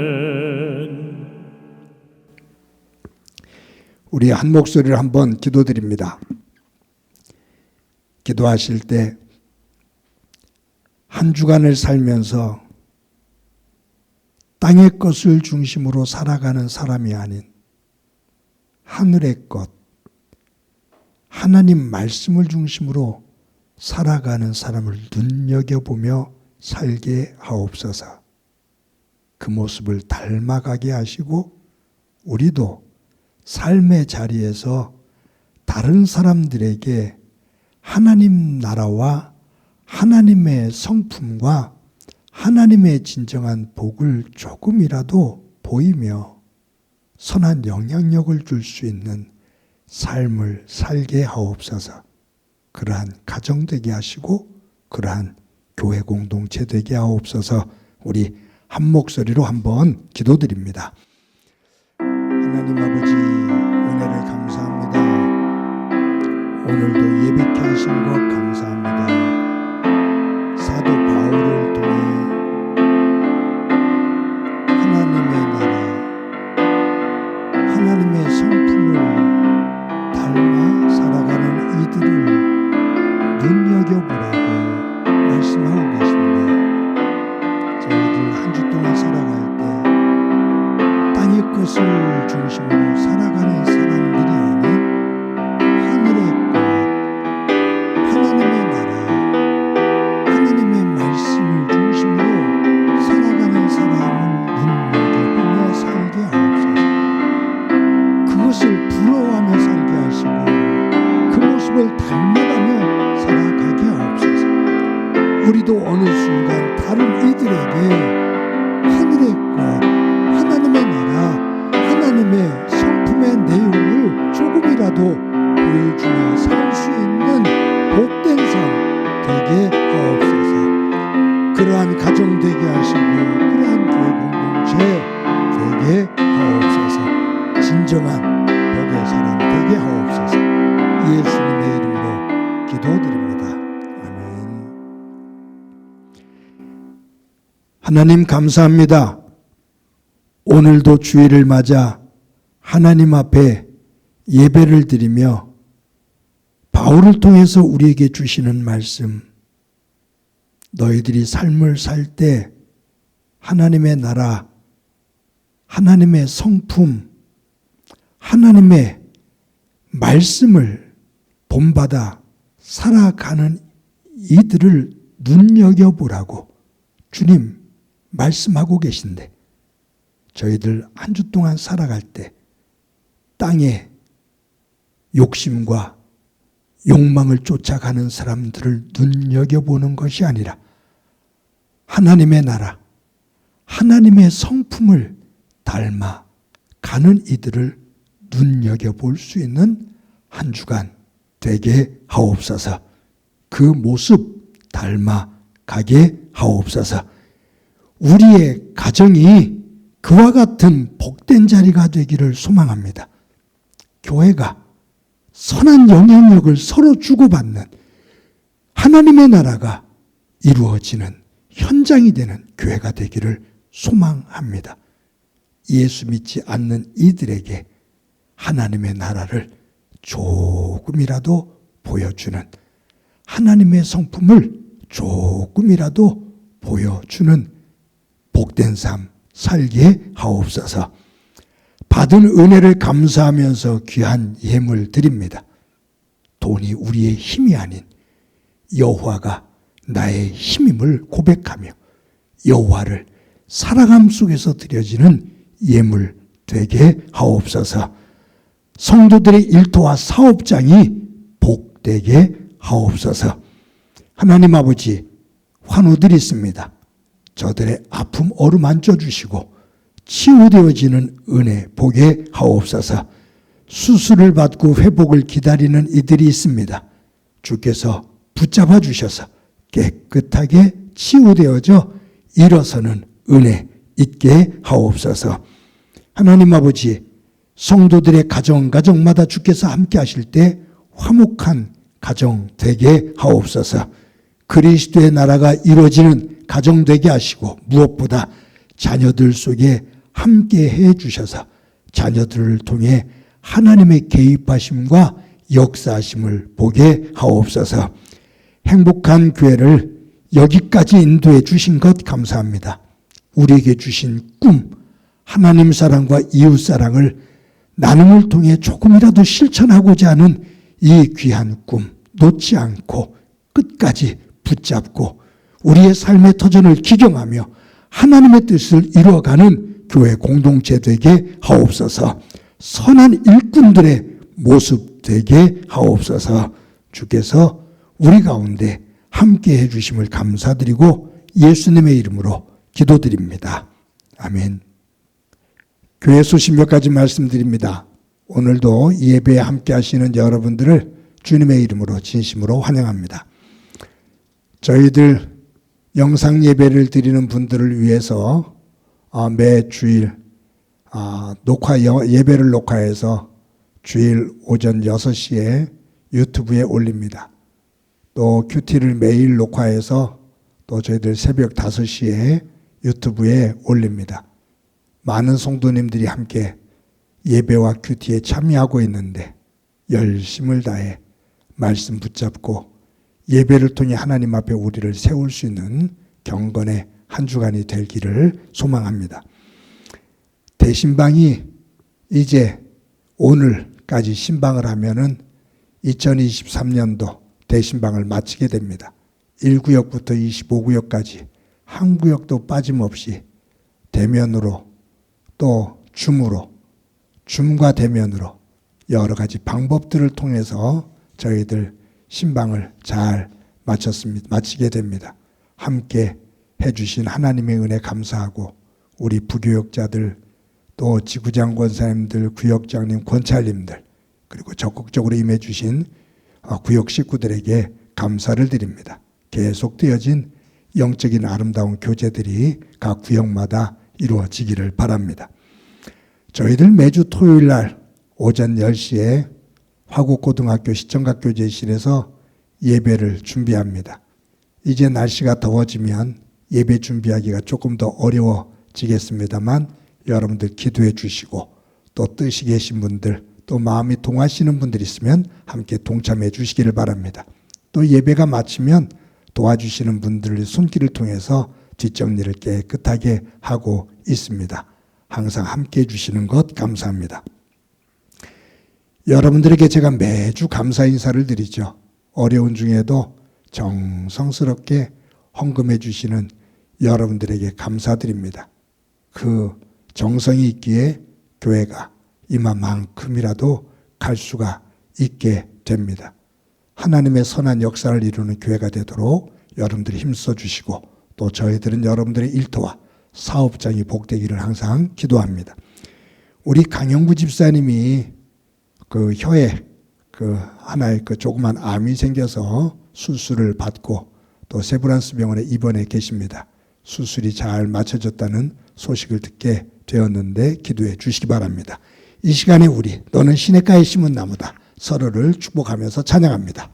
아멘. 우리 한 목소리를 한번 기도드립니다. 기도하실 때 한 주간을 살면서 땅의 것을 중심으로 살아가는 사람이 아닌 하늘의 것, 하나님 말씀을 중심으로 살아가는 사람을 눈여겨보며 살게 하옵소서. 그 모습을 닮아가게 하시고 우리도 삶의 자리에서 다른 사람들에게 하나님 나라와 하나님의 성품과 하나님의 진정한 복을 조금이라도 보이며 선한 영향력을 줄 수 있는 삶을 살게 하옵소서. 그러한 가정 되게 하시고 그러한 교회 공동체 되게 하옵소서. 우리 한 목소리로 한번 기도드립니다. 하나님 아버지, 은혜를 감사합니다. 오늘도 예배케 하신 것 감사합니다. 사도 바울을 통해 하나님의 나라, 하나님의 성품을 닮아 살아가는 이들을 눈여겨보라고 말씀하고 계십니다. 저희들 한 주 동안 살아갈 때 땅의 것을 중심으로 살아가는 사람들이 아닌 하늘의 것, 하나님의 나라, 하나님의 말씀을 중심으로 살아가는 사람을 눈여겨보며 살게 하옵소서. 그것을 부러워하며 살게 하시고 그 모습을 닮아가며 살아가게 하옵소서. 우리도 어느 순간 다른 이들에게 진정한 복의 사람 되게 하옵소서. 예수님의 이름으로 기도드립니다. 아멘. 하나님 감사합니다. 오늘도 주일을 맞아 하나님 앞에 예배를 드리며 바울을 통해서 우리에게 주시는 말씀, 너희들이 삶을 살 때 하나님의 나라, 하나님의 성품, 하나님의 말씀을 본받아 살아가는 이들을 눈여겨보라고 주님 말씀하고 계신데, 저희들 한 주 동안 살아갈 때 땅의 욕심과 욕망을 쫓아가는 사람들을 눈여겨보는 것이 아니라 하나님의 나라, 하나님의 성품을 닮아 가는 이들을 눈여겨볼 수 있는 한 주간 되게 하옵소서. 그 모습 닮아 가게 하옵소서. 우리의 가정이 그와 같은 복된 자리가 되기를 소망합니다. 교회가 선한 영향력을 서로 주고받는 하나님의 나라가 이루어지는 현장이 되는 교회가 되기를 소망합니다. 예수 믿지 않는 이들에게 하나님의 나라를 조금이라도 보여주는, 하나님의 성품을 조금이라도 보여주는 복된 삶 살게 하옵소서. 받은 은혜를 감사하면서 귀한 예물 드립니다. 돈이 우리의 힘이 아닌 여호와가 나의 힘임을 고백하며 여호와를 살아감 속에서 드려지는 예물 되게 하옵소서. 성도들의 일터와 사업장이 복되게 하옵소서. 하나님 아버지, 환우들이 있습니다. 저들의 아픔 어루만져 주시고 치유되어지는 은혜 보게 하옵소서. 수술을 받고 회복을 기다리는 이들이 있습니다. 주께서 붙잡아 주셔서 깨끗하게 치유되어져 일어서는 은혜 있게 하옵소서. 하나님 아버지, 성도들의 가정마다 주께서 함께 하실 때 화목한 가정 되게 하옵소서. 그리스도의 나라가 이루어지는 가정 되게 하시고, 무엇보다 자녀들 속에 함께 해 주셔서 자녀들을 통해 하나님의 개입하심과 역사하심을 보게 하옵소서. 행복한 교회를 여기까지 인도해 주신 것 감사합니다. 우리에게 주신 꿈, 하나님 사랑과 이웃 사랑을 나눔을 통해 조금이라도 실천하고자 하는 이 귀한 꿈 놓지 않고 끝까지 붙잡고 우리의 삶의 터전을 기경하며 하나님의 뜻을 이루어가는 교회 공동체 되게 하옵소서. 선한 일꾼들의 모습 되게 하옵소서. 주께서 우리 가운데 함께 해주심을 감사드리고 예수님의 이름으로 기도드립니다. 아멘. 교회 소식 몇 가지 말씀드립니다. 오늘도 예배에 함께 하시는 여러분들을 주님의 이름으로 진심으로 환영합니다. 저희들 영상 예배를 드리는 분들을 위해서 매 주일 예배를 녹화해서 주일 오전 6시에 유튜브에 올립니다. 또 큐티를 매일 녹화해서 또 저희들 새벽 5시에 유튜브에 올립니다. 많은 성도님들이 함께 예배와 큐티에 참여하고 있는데 열심을 다해 말씀 붙잡고 예배를 통해 하나님 앞에 우리를 세울 수 있는 경건의 한 주간이 되기를 소망합니다. 대신방이 이제 오늘까지 신방을 하면은 2023년도 대신방을 마치게 됩니다. 1구역부터 25구역까지 한 구역도 빠짐없이 대면으로 또 줌과 대면으로 여러 가지 방법들을 통해서 저희들 신방을 잘 마치게 됩니다. 함께 해주신 하나님의 은혜 감사하고 우리 부교역자들 또 지구장 권사님들, 구역장님, 권찰님들 그리고 적극적으로 임해주신 구역 식구들에게 감사를 드립니다. 계속되어진 영적인 아름다운 교제들이 각 구역마다 이루어지기를 바랍니다. 저희들 매주 토요일 날 오전 10시에 화곡고등학교 시청각교제실에서 예배를 준비합니다. 이제 날씨가 더워지면 예배 준비하기가 조금 더 어려워지겠습니다만 여러분들 기도해 주시고 또 뜻이 계신 분들 또 마음이 동하시는 분들 있으면 함께 동참해 주시기를 바랍니다. 또 예배가 마치면 도와주시는 분들의 손길을 통해서 뒷정리를 깨끗하게 하고 있습니다. 항상 함께 해주시는 것 감사합니다. 여러분들에게 제가 매주 감사 인사를 드리죠. 어려운 중에도 정성스럽게 헌금해 주시는 여러분들에게 감사드립니다. 그 정성이 있기에 교회가 이만큼이라도 갈 수가 있게 됩니다. 하나님의 선한 역사를 이루는 교회가 되도록 여러분들이 힘써 주시고 또 저희들은 여러분들의 일터와 사업장이 복되기를 항상 기도합니다. 우리 강영구 집사님이 그 혀에 그 하나의 그 조그만 암이 생겨서 수술을 받고 또 세브란스 병원에 입원해 계십니다. 수술이 잘 마쳐졌다는 소식을 듣게 되었는데 기도해 주시기 바랍니다. 이 시간에 우리 너는 시냇가에 심은 나무다 서로를 축복하면서 찬양합니다.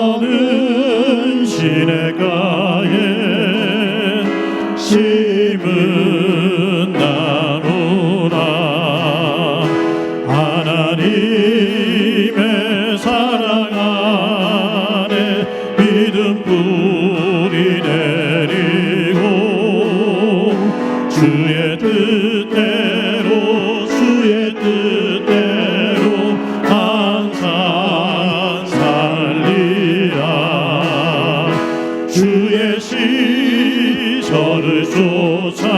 너는 시냇가에 심은 나무라 하나님의 사랑 안에 믿음 뿌리 내리고 주의 뜻대로 주의 뜻대로 항상 살리라 주의 시절을 쫓아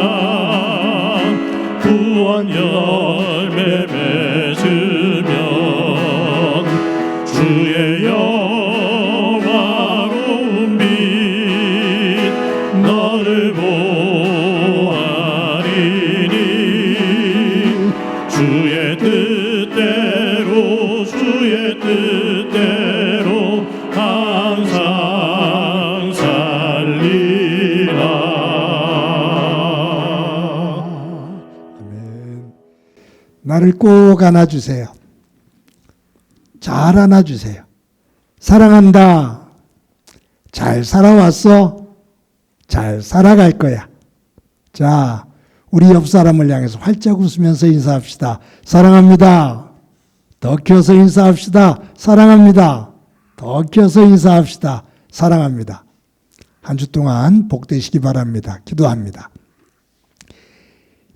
구원 열매 맺으면 주의 영화로운 빛 너를 보아리니 주의 뜻대로 주의 뜻대로 항상 살리라. 아멘. 나를 꼭 안아주세요. 잘 안아주세요. 사랑한다. 잘 살아왔어. 잘 살아갈 거야. 자, 우리 옆 사람을 향해서 활짝 웃으면서 인사합시다. 사랑합니다. 더 키워서 인사합시다. 사랑합니다. 더 키워서 인사합시다. 사랑합니다. 한 주 동안 복되시기 바랍니다. 기도합니다.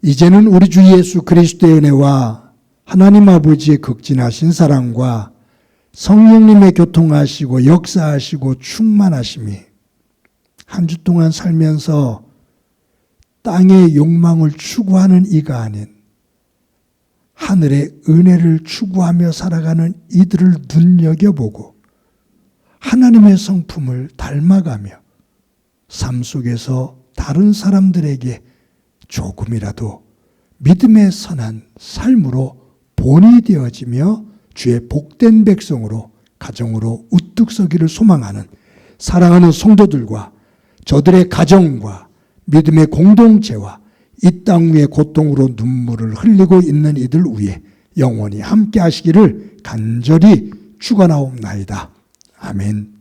이제는 우리 주 예수 그리스도의 은혜와 하나님 아버지의 극진하신 사랑과 성령님의 교통하시고 역사하시고 충만하심이 한 주 동안 살면서 땅의 욕망을 추구하는 이가 아닌 하늘의 은혜를 추구하며 살아가는 이들을 눈여겨보고 하나님의 성품을 닮아가며 삶 속에서 다른 사람들에게 조금이라도 믿음의 선한 삶으로 본이 되어지며 주의 복된 백성으로 가정으로 우뚝 서기를 소망하는 사랑하는 성도들과 저들의 가정과 믿음의 공동체와 이 땅 위에 고통으로 눈물을 흘리고 있는 이들 위에 영원히 함께 하시기를 간절히 축원하옵나이다. 아멘.